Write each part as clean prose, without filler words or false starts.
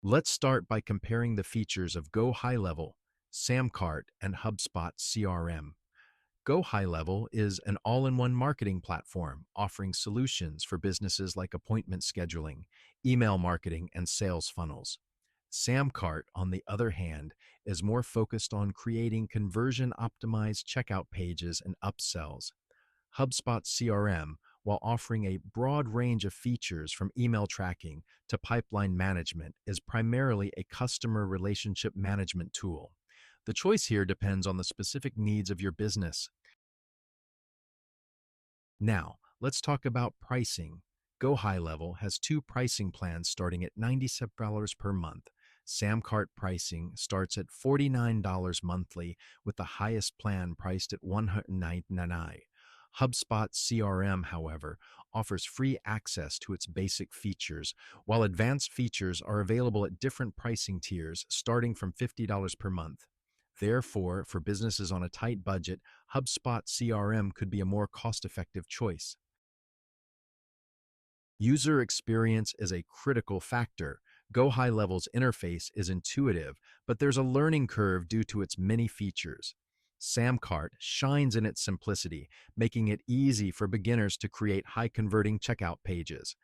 Let's start by comparing the features of GoHighLevel, Samcart, and Hubspot CRM. GoHighLevel is an all-in-one marketing platform offering solutions for businesses like appointment scheduling, email marketing, and sales funnels. Samcart, on the other hand, is more focused on creating conversion-optimized checkout pages and upsells. HubSpot CRM, while offering a broad range of features from email tracking to pipeline management, is primarily a customer relationship management tool. The choice here depends on the specific needs of your business. Now, let's talk about pricing. Go High Level has two pricing plans starting at $97 per month. Samcart pricing starts at $49 monthly, with the highest plan priced at $199. HubSpot CRM, however, offers free access to its basic features, while advanced features are available at different pricing tiers starting from $50 per month. Therefore, for businesses on a tight budget, HubSpot CRM could be a more cost-effective choice. User experience is a critical factor. Go High Level's interface is intuitive, but there's a learning curve due to its many features. Samcart shines in its simplicity, making it easy for beginners to create high-converting checkout pages.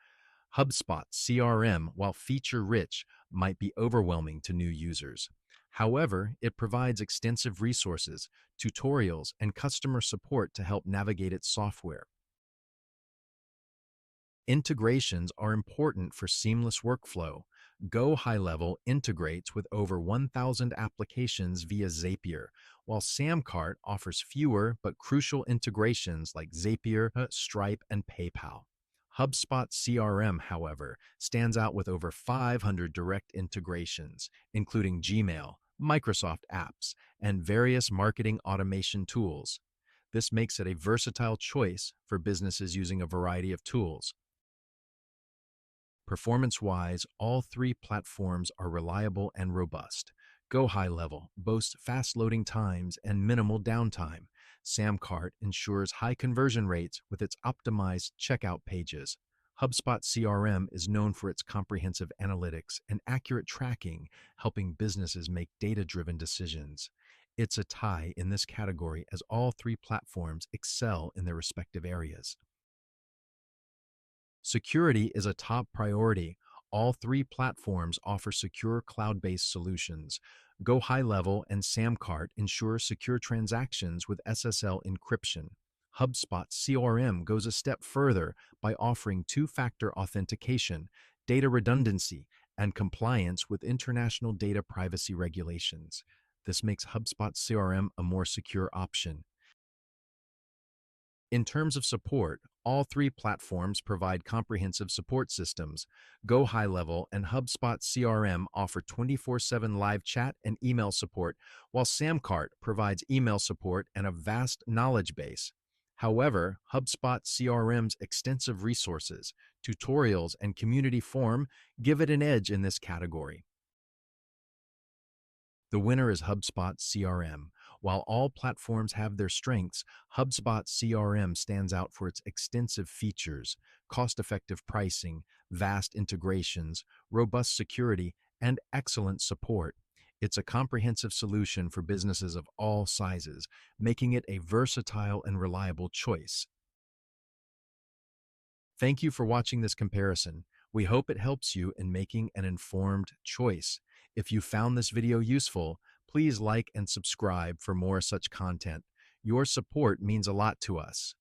HubSpot CRM, while feature-rich, might be overwhelming to new users. However, it provides extensive resources, tutorials, and customer support to help navigate its software. Integrations are important for seamless workflow. Go High Level integrates with over 1,000 applications via Zapier, while Samcart offers fewer but crucial integrations like Zapier, Stripe, and PayPal. HubSpot CRM, however, stands out with over 500 direct integrations, including Gmail, Microsoft apps, and various marketing automation tools. This makes it a versatile choice for businesses using a variety of tools. Performance-wise, all three platforms are reliable and robust. Go High Level boasts fast loading times and minimal downtime. Samcart ensures high conversion rates with its optimized checkout pages. HubSpot CRM is known for its comprehensive analytics and accurate tracking, helping businesses make data-driven decisions. It's a tie in this category as all three platforms excel in their respective areas. Security is a top priority. All three platforms offer secure cloud-based solutions. Go High Level and Samcart ensure secure transactions with SSL encryption. HubSpot CRM goes a step further by offering two-factor authentication, data redundancy, and compliance with international data privacy regulations. This makes HubSpot CRM a more secure option. In terms of support, all three platforms provide comprehensive support systems. Go High Level and HubSpot CRM offer 24/7 live chat and email support, while Samcart provides email support and a vast knowledge base. However, HubSpot CRM's extensive resources, tutorials, and community forum give it an edge in this category. The winner is HubSpot CRM. While all platforms have their strengths, HubSpot CRM stands out for its extensive features, cost-effective pricing, vast integrations, robust security, and excellent support. It's a comprehensive solution for businesses of all sizes, making it a versatile and reliable choice. Thank you for watching this comparison. We hope it helps you in making an informed choice. If you found this video useful, please like and subscribe for more such content. Your support means a lot to us.